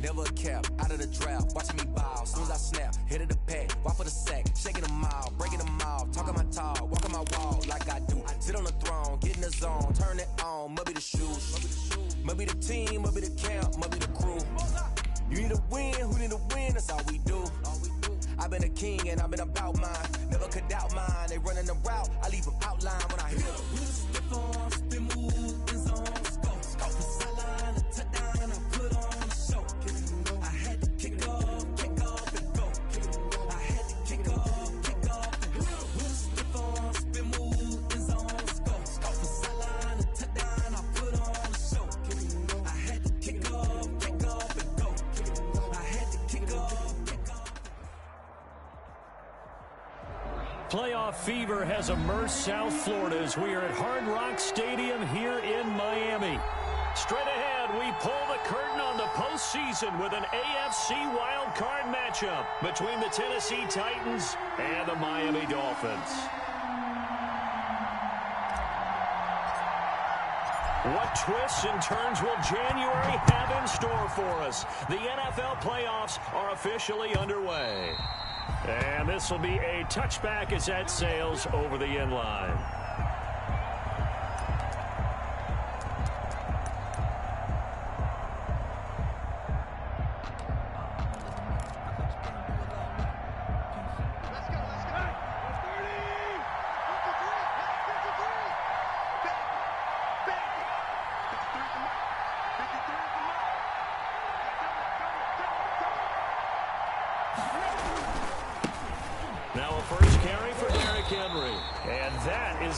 never a cap, out of the draft, watching me ball. Soon as I snap, hit of the pack, walk for the sack, shaking them all, breaking them all, talking my talk, walking my wall like I do. Sit on the throne, get in the zone, turn it on, must be the shoes, must be the team, must be the camp, must be the crew. You need a win, who need a win, that's all we do. I've been a king and I've been about mine, never could doubt mine. They running the route, I leave them outline when I hit them. Stiff on, spin move, in zone, scope, the sideline, a touchdown, I put on a show. I had to kick off and go. I had to kick off and go. Stiff on, spin move, in zone, scope, the sideline, a touchdown, I put on a show. I had to kick off and go. I had to kick off. Playoff fever has immersed South Florida as we are at Hard Rock Stadium here in Miami. Straight ahead, we pull the curtain on the postseason with an AFC wildcard matchup between the Tennessee Titans and the Miami Dolphins. What twists and turns will January have in store for us? The NFL playoffs are officially underway. And this will be a touchback as that sails over the end line.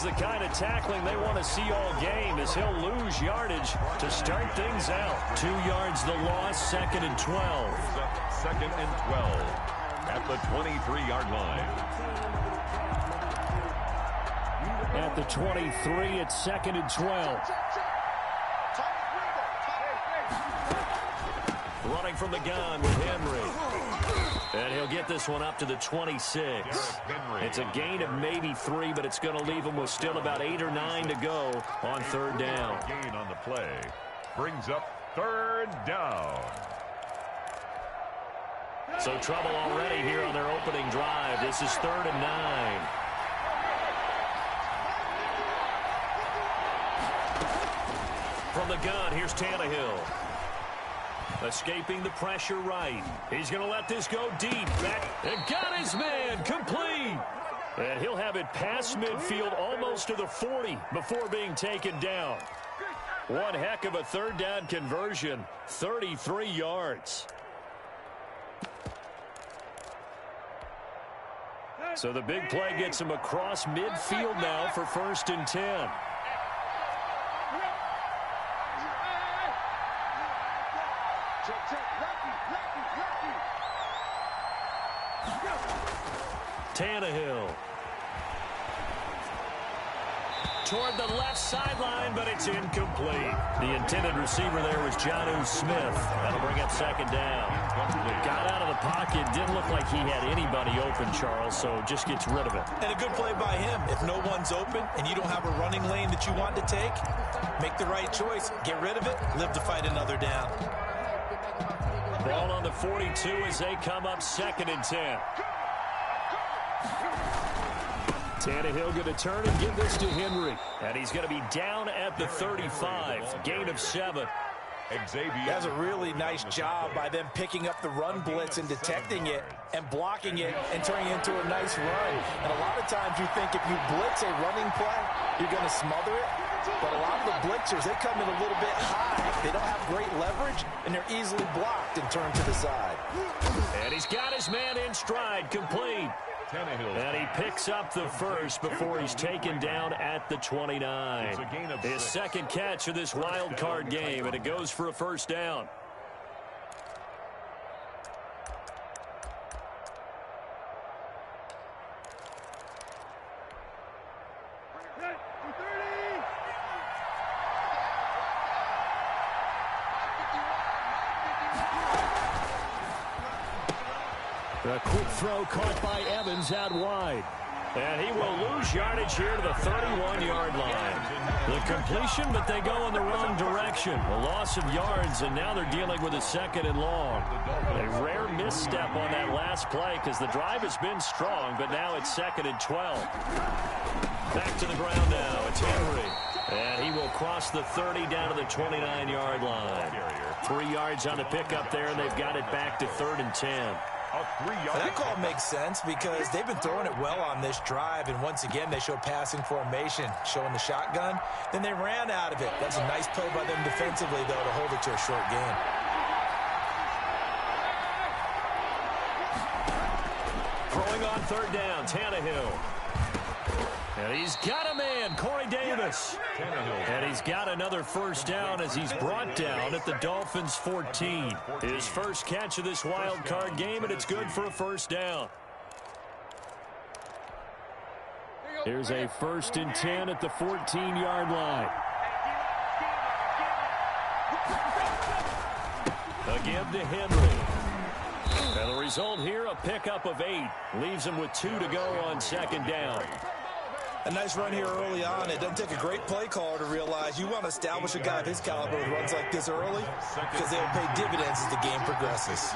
The kind of tackling they want to see all game as he'll lose yardage to start things out. 2 yards the loss, 2nd and 12. 2nd and 12 at the 23-yard line. At the 23, it's 2nd and 12. Running from the gun with Henry. And he'll get this one up to the 26. It's a gain of maybe 3, but it's going to leave him with still about 8 or 9 to go on 3rd down. Gain on the play brings up 3rd down. So trouble already here on their opening drive. This is 3rd and 9. From the gun, here's Tannehill. Escaping the pressure right. He's going to let this go deep. Back and got his man complete. And he'll have it past midfield almost to the 40 before being taken down. One heck of a 3rd down conversion. 33 yards. So the big play gets him across midfield now for 1st and 10. Tannehill. Toward the left sideline, but it's incomplete. The intended receiver there was Jonnu Smith. That'll bring up 2nd down. Got out of the pocket. Didn't look like he had anybody open, Charles, so just gets rid of it. And a good play by him. If no one's open and you don't have a running lane that you want to take, make the right choice. Get rid of it. Live to fight another down. Ball on the 42 as they come up 2nd and 10. Tannehill going to turn and give this to Henry. And he's going to be down at the 35. Gain of 7. Xavier does a really nice job by them picking up the run blitz and detecting it and blocking it and turning it into a nice run. And a lot of times you think if you blitz a running play, you're going to smother it. But a lot of the blitzers, they come in a little bit high. They don't have great leverage, and they're easily blocked and turned to the side. And he's got his man in stride, complete. And he picks up the first before he's taken down at the 29. His 2nd catch of this wild card game, and it goes for a 1st down. A quick throw caught by Evans out wide. And he will lose yardage here to the 31-yard line. The completion, but they go in the wrong direction. A loss of yards, and now they're dealing with a 2nd and long. A rare misstep on that last play because the drive has been strong, but now it's 2nd and 12. Back to the ground now. It's Henry. And he will cross the 30 down to the 29-yard line. 3 yards on the pickup there, and they've got it back to 3rd and 10. That call makes sense because they've been throwing it well on this drive, and once again they show passing formation, showing the shotgun. Then they ran out of it. That's a nice play by them defensively, though, to hold it to a short gain. Throwing on 3rd down, Tannehill. And he's got a man, Corey Davis. And he's got another 1st down as he's brought down at the Dolphins' 14. His first catch of this wild card game, and it's good for a 1st down. Here's a 1st and 10 at the 14-yard line. A give to Henry. And the result here, a pickup of 8. Leaves him with 2 to go on 2nd down. A nice run here early on. It doesn't take a great play caller to realize you want to establish a guy of his caliber with runs like this early because they'll pay dividends as the game progresses.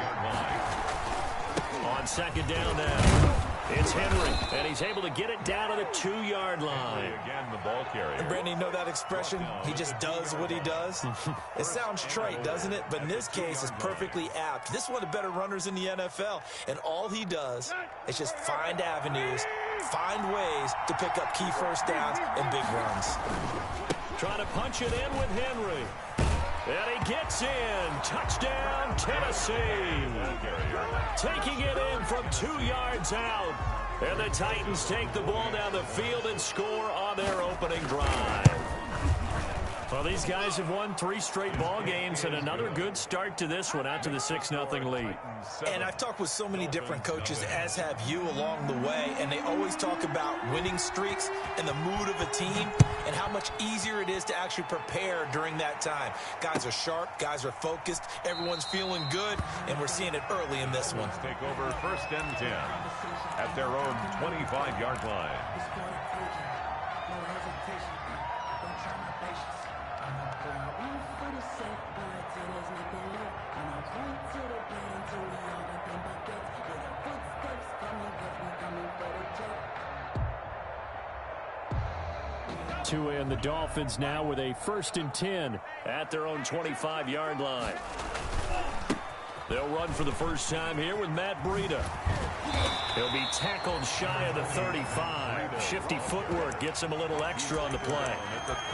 On 2nd down now, it's Henry, and he's able to get it down to the 2-yard line. Again, the ball carrier. And Brandon, you know that expression? He just does what he does. It sounds trite, doesn't it? But in this case, it's perfectly apt. This is one of the better runners in the NFL, and all he does is just find avenues, find ways to pick up key 1st downs and big runs. Trying to punch it in with Henry. And he gets in. Touchdown, Tennessee. Taking it in from 2 yards out. And the Titans take the ball down the field and score on their opening drive. Well, these guys have won 3 straight ball games, and another good start to this one out to the 6-0 lead. And I've talked with so many different coaches, as have you, along the way, and they always talk about winning streaks and the mood of a team and how much easier it is to actually prepare during that time. Guys are sharp, guys are focused, everyone's feeling good, and we're seeing it early in this one. Take over 1st and 10 at their own 25-yard line. Tua and the Dolphins now with a 1st and 10 at their own 25-yard line. They'll run for the first time here with Matt Breida. He'll be tackled shy of the 35. Shifty footwork gets him a little extra on the play.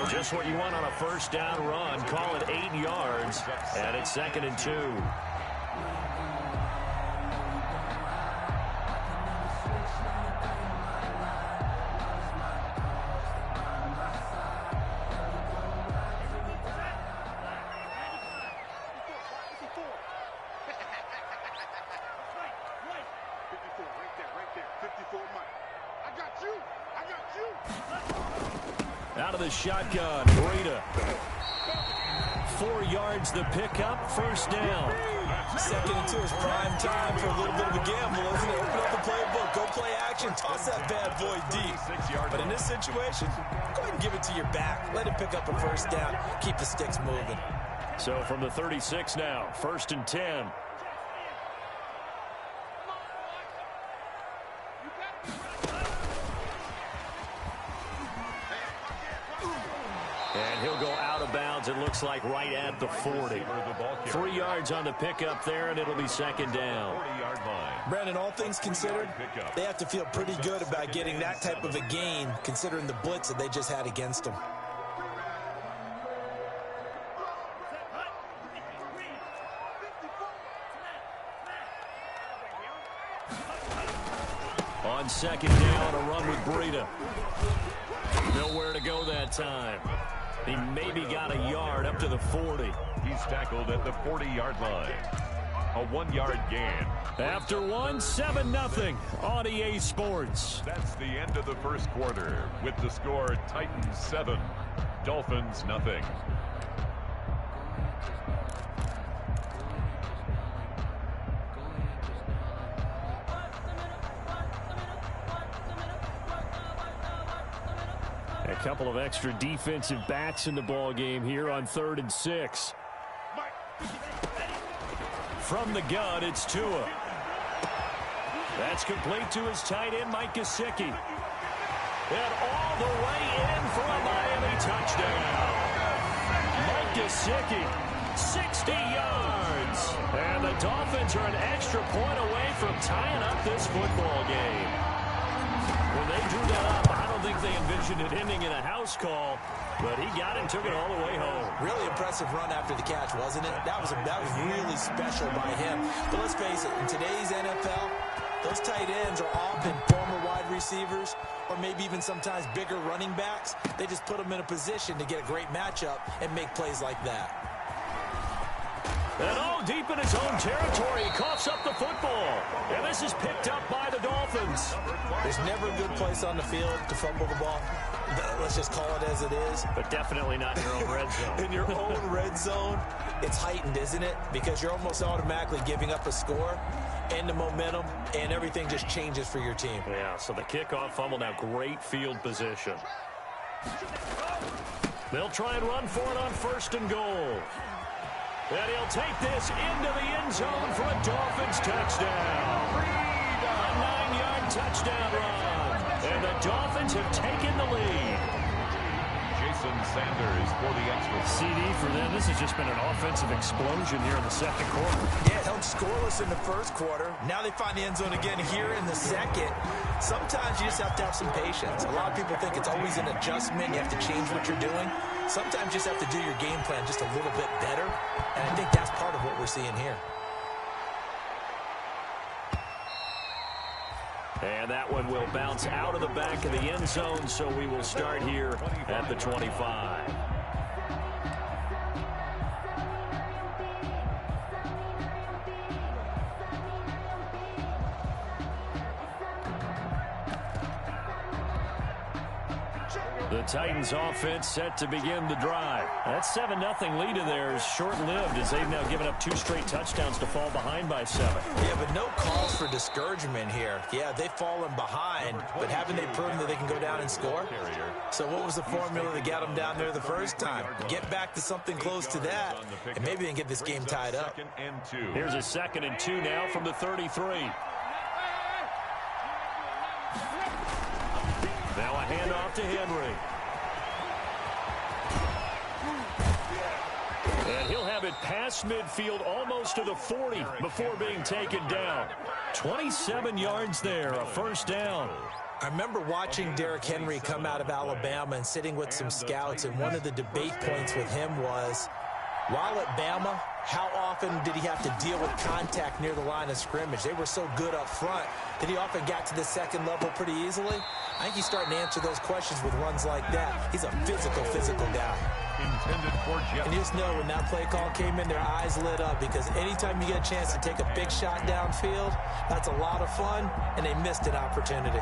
Just what you want on a 1st down run. Call it 8 yards, and it's 2nd and 2. Out of the shotgun, Breida. 4 yards the pickup, 1st down. 2nd and 2 is prime time for a little bit of a gamble, isn't it? Open up the playbook, go play action, toss that bad boy deep. But in this situation, go ahead and give it to your back. Let him pick up a 1st down, keep the sticks moving. So from the 36 now, 1st and 10. And he'll go out of bounds, it looks like right at the 40. 3 yards on the pickup there, and it'll be 2nd down. Brandon, all things considered, they have to feel pretty good about getting that type of a gain, considering the blitz that they just had against them. On 2nd down, a run with Breida. Nowhere to go that time. He maybe got a yard up to the 40. He's tackled at the 40-yard line. A 1-yard gain. After 7-0 on EA Sports. That's the end of the 1st quarter with the score Titans 7, Dolphins 0. couple of extra defensive backs in the ball game here on 3rd and 6. From the gun, it's Tua. That's complete to his tight end, Mike Gesicki. And all the way in for a Miami touchdown. Mike Gesicki, 60 yards. And the Dolphins are an extra point away from tying up this football game. When they drew that up, I don't think they envisioned it ending in a house call, but he got it and took it all the way home. Really impressive run after the catch, wasn't it? That was really special by him. But let's face it, in today's NFL, those tight ends are often former wide receivers or maybe even sometimes bigger running backs. They just put them in a position to get a great matchup and make plays like that. And deep in his own territory, he coughs up the football. And this is picked up by the Dolphins. There's never a good place on the field to fumble the ball. Let's just call it as it is. But definitely not in your own red zone. In your own red zone, it's heightened, isn't it? Because you're almost automatically giving up a score and the momentum, and everything just changes for your team. Yeah, so the kickoff fumble, now great field position. They'll try and run for it on 1st and goal. And he'll take this into the end zone for a Dolphins touchdown. A 9-yard touchdown run. And the Dolphins have taken the lead. Jason Sanders for the extra. CD for them. This has just been an offensive explosion here in the 2nd quarter. Yeah, it held scoreless in the 1st quarter. Now they find the end zone again here in the 2nd. Sometimes you just have to have some patience. A lot of people think it's always an adjustment. You have to change what you're doing. Sometimes you just have to do your game plan just a little bit better. And I think that's part of what we're seeing here. And that one will bounce out of the back of the end zone, so we will start here at the 25. The Titans offense set to begin the drive. That 7-0 lead of theirs short-lived as they've now given up 2 straight touchdowns to fall behind by 7. Yeah, but no cause for discouragement here. Yeah, they've fallen behind, but haven't they proven that they can go down and score? So what was the formula that got them down there the first time? Get back to something close to that, and maybe they can get this game tied up. Here's a 2nd and 2 now from the 33. Now a handoff to Henry. And he'll have it past midfield almost to the 40 before being taken down. 27 yards there, a 1st down. I remember watching Derrick Henry come out of Alabama and sitting with some scouts, and one of the debate points with him was, while at Bama, how often did he have to deal with contact near the line of scrimmage? They were so good up front that he often got to the 2nd level pretty easily. I think he's starting to answer those questions with runs like that. He's a physical guy. Intended for Jeff. And you just know when that play call came in, their eyes lit up, because anytime you get a chance to take a big shot downfield, that's a lot of fun, and they missed an opportunity.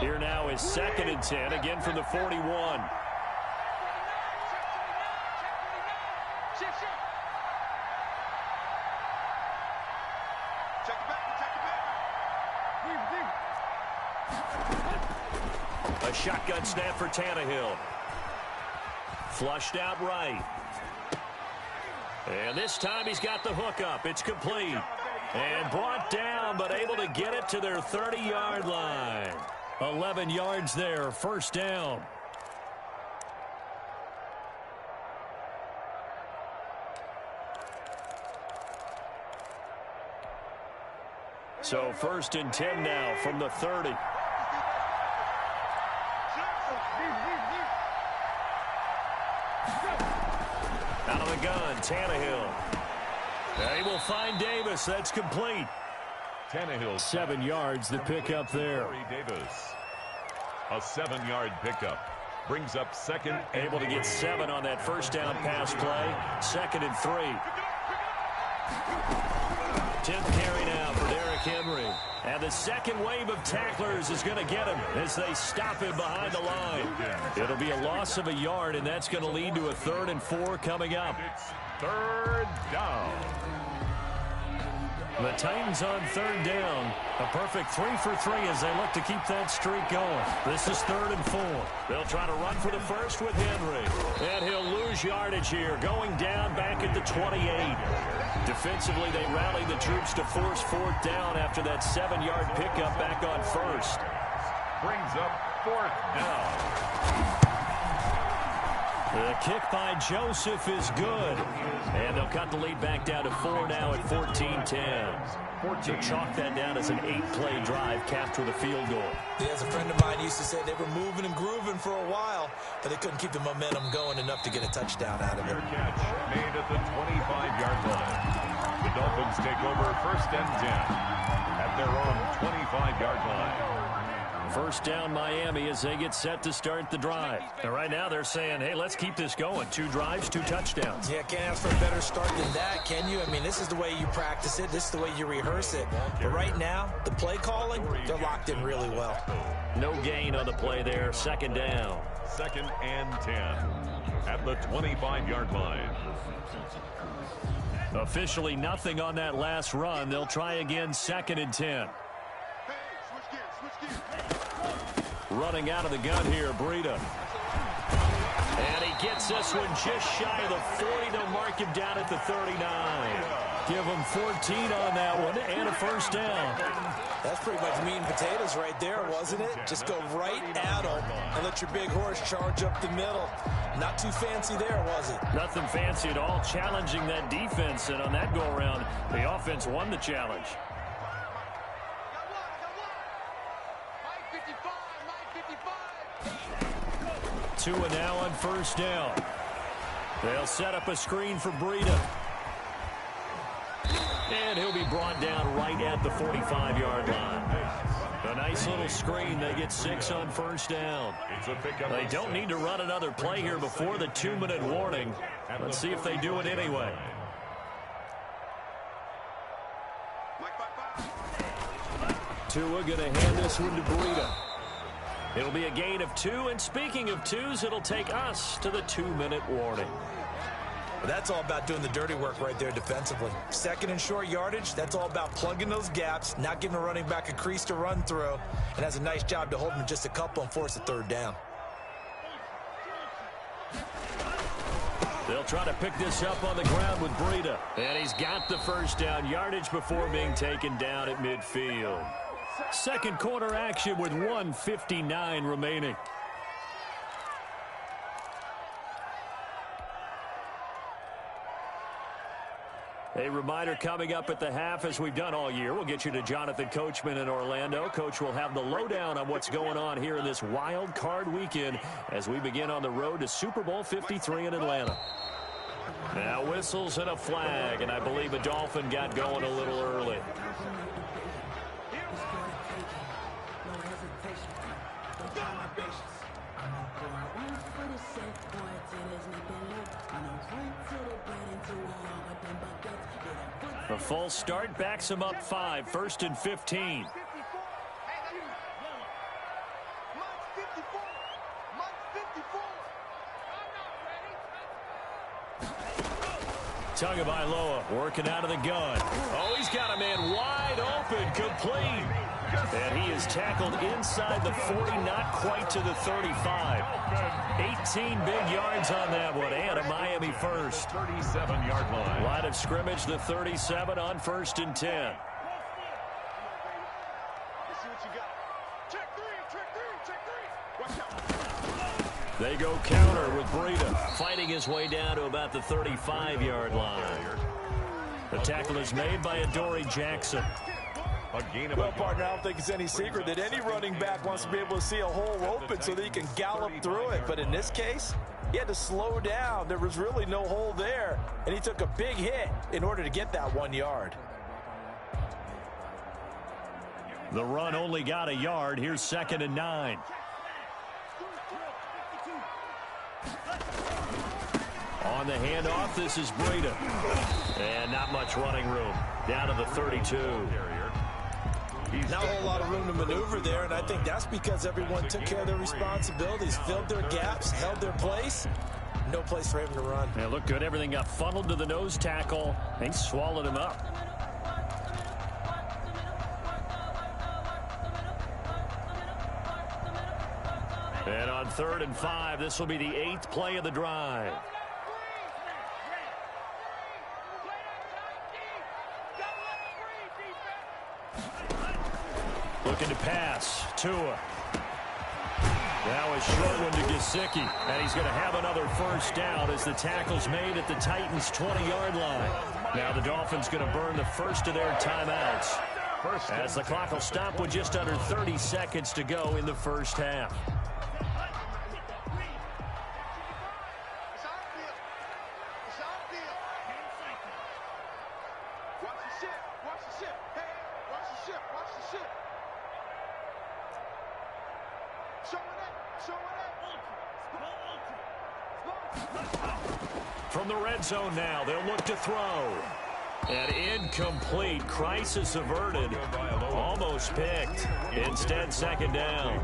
Here now is 2nd and 10, again from the 41. A shotgun snap for Tannehill. Flushed out right. And this time he's got the hook up. It's complete. And brought down, but able to get it to their 30-yard line. 11 yards there, 1st down. So 1st and 10 now from the 30. Out of the gun, Tannehill. He will find Davis. That's complete. Tannehill. 7 yards to pick up there. Davis. A 7-yard pickup. Brings up 2nd. Able to get 7 on that 1st down pass play. 2nd and 3. 10th carry now for Derrick Henry. And the second wave of tacklers is going to get him as they stop him behind the line. It'll be a loss of a yard, and that's going to lead to a 3rd and 4 coming up. It's 3rd down. The Titans on 3rd down. A perfect 3 for 3 as they look to keep that streak going. This is 3rd and 4. They'll try to run for the first with Henry. And he'll lose yardage here, going down back at the 28. Defensively, they rallied the troops to force 4th down after that 7-yard pickup back on 1st. Brings up 4th down. The kick by Joseph is good. And they'll cut the lead back down to 4 now at 14-10. So chalk that down as an 8-play drive capped with a field goal. Yeah, as a friend of mine used to say, they were moving and grooving for a while, but they couldn't keep the momentum going enough to get a touchdown out of it. Catch made at the 25-yard line. The Dolphins take over 1st and 10 at their own 25-yard line. 1st down Miami as they get set to start the drive. And right now they're saying, hey, let's keep this going. 2 drives, 2 touchdowns. Yeah, can't ask for a better start than that, can you? I mean, this is the way you practice it. This is the way you rehearse it. But right now, the play calling, they're locked in really well. No gain on the play there. 2nd down. 2nd and 10 at the 25-yard line. Officially nothing on that last run. They'll try again 2nd and 10. Running out of the gun here, Breida. And he gets this one just shy of the 40. They'll mark him down at the 39. Give him 14 on that one and a 1st down. That's pretty much meat and potatoes right there, wasn't it? Just go right at him and let your big horse charge up the middle. Not too fancy there, was it? Nothing fancy at all, challenging that defense. And on that go-around, the offense won the challenge. Tua now on 1st down. They'll set up a screen for Breida. And he'll be brought down right at the 45-yard line. A nice little screen. They get 6 on 1st down. They don't need to run another play here before the 2-minute warning. Let's see if they do it anyway. Tua going to hand this one to Breida. It'll be a gain of 2, and speaking of 2s, it'll take us to the 2-minute warning. Well, that's all about doing the dirty work right there defensively. 2nd and short yardage, that's all about plugging those gaps, not giving a running back a crease to run through, and has a nice job to hold him just a couple and force a 3rd down. They'll try to pick this up on the ground with Breida. And he's got the 1st down yardage before being taken down at midfield. 2nd quarter action with 1:59 remaining. A reminder coming up at the half, as we've done all year. We'll get you to Jonathan Coachman in Orlando. Coach will have the lowdown on what's going on here in this wild card weekend as we begin on the road to Super Bowl 53 in Atlanta. Now whistles and a flag, and I believe a Dolphin got going a little early. A false start backs him up 5, 1st and 15. Tagovailoa working out of the gun. Oh, he's got a man wide open, complete. And he is tackled inside the 40, not quite to the 35. 18 big yards on that one, and a Miami 1st. 37-yard line. Line of scrimmage, the 37 on 1st and 10. They go counter with Breida, fighting his way down to about the 35-yard line. The tackle is made by Adoree Jackson. Well, partner, I don't think it's any secret that any running back wants to be able to see a hole open so that he can gallop through it. But in this case, he had to slow down. There was really no hole there, and he took a big hit in order to get that 1 yard. The run only got a yard. Here's 2nd and 9. On the handoff, this is Breida. And not much running room. Down to the 32. Not a whole lot of room to maneuver there, and I think that's because everyone took care of their responsibilities, filled their gaps, held their place. No place for him to run. Yeah, looked good. Everything got funneled to the nose tackle. They swallowed him up. And on 3rd and 5, this will be the 8th play of the drive. Looking to pass. Tua. Now a short one to Gesicki. And he's going to have another first down as the tackle's made at the Titans' 20-yard line. Now the Dolphins going to burn the first of their timeouts as the clock will stop with just under 30 seconds to go in the first half. From the red zone now, they'll look to throw. And incomplete. Crisis averted. Almost picked. Instead, second down.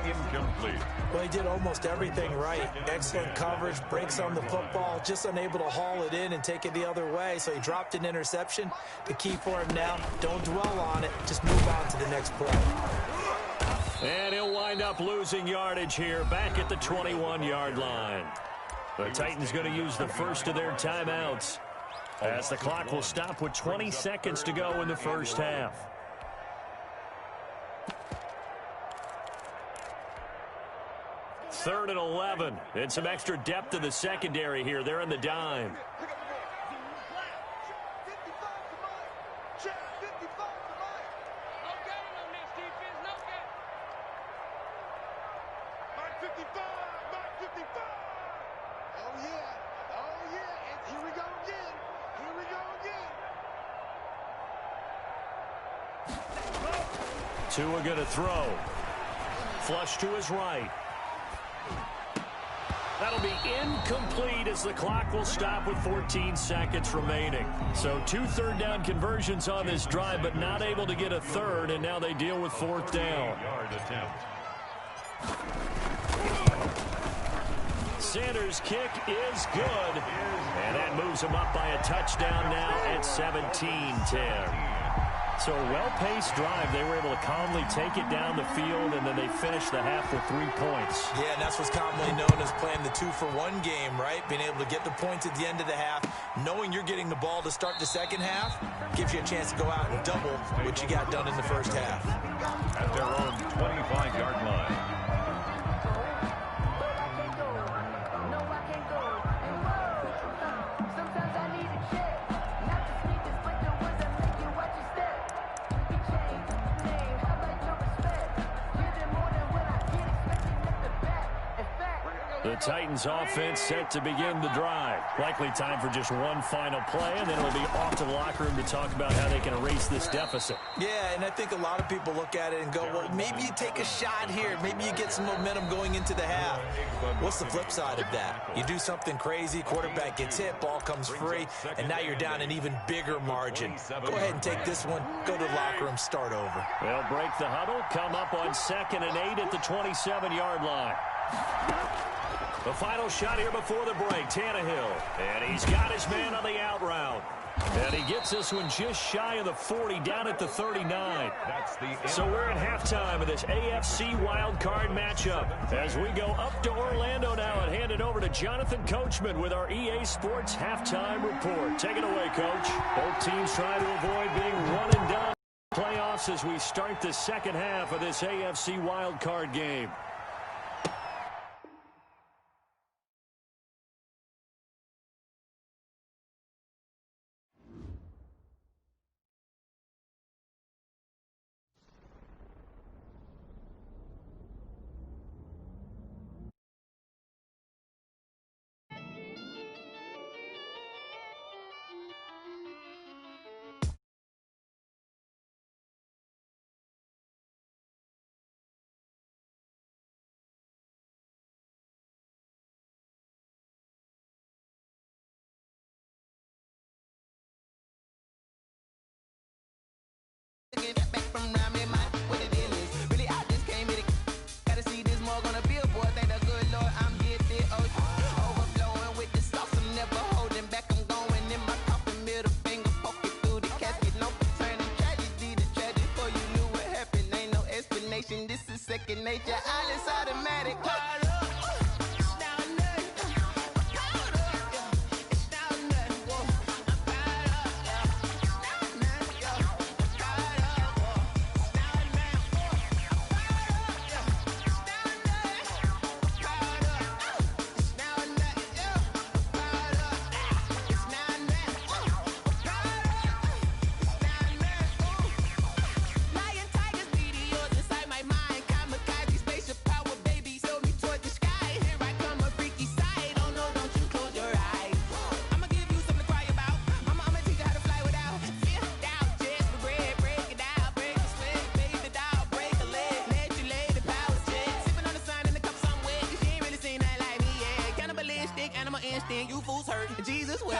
Incomplete. Well, he did almost everything right. Excellent coverage, breaks on the football, just unable to haul it in and take it the other way. So he dropped an interception. The key for him now, don't dwell on it. Just move on to the next play. And he'll wind up losing yardage here back at the 21-yard line. The Titans going to use the first of their timeouts as the clock will stop with 20 seconds to go in the first half. Third and 11. And some extra depth in the secondary here. They're in the dime. Tua going to throw. Flush to his right. That'll be incomplete as the clock will stop with 14 seconds remaining. So 2 third-down conversions on this drive, but not able to get a third, and now they deal with 4th down. Sanders' kick is good, and that moves him up by a touchdown now at 17-10. So a well-paced drive. They were able to calmly take it down the field, and then they finished the half with 3 points. Yeah, and that's what's commonly known as playing the 2-for-1 game, right? Being able to get the points at the end of the half, knowing you're getting the ball to start the second half, gives you a chance to go out and double what you got done in the first half. At their own 25-yard line. The Titans offense set to begin the drive. Likely time for just one final play, and then it'll be off to the locker room to talk about how they can erase this deficit. Yeah, and I think a lot of people look at it and go, well, maybe you take a shot here. Maybe you get some momentum going into the half. What's the flip side of that? You do something crazy, quarterback gets hit, ball comes free, and now you're down an even bigger margin. Go ahead and take this one, go to the locker room, start over. They'll break the huddle, come up on 2nd and 8 at the 27-yard line. The final shot here before the break, Tannehill. And he's got his man on the out route. And he gets this one just shy of the 40, down at the 39. So we're at halftime of this AFC wildcard matchup as we go up to Orlando now and hand it over to Jonathan Coachman with our EA Sports halftime report. Take it away, Coach. Both teams trying to avoid being one and done playoffs as we start the second half of this AFC wildcard game. nature, all is automatic. Animal instinct, you fools hurt. Jesus will.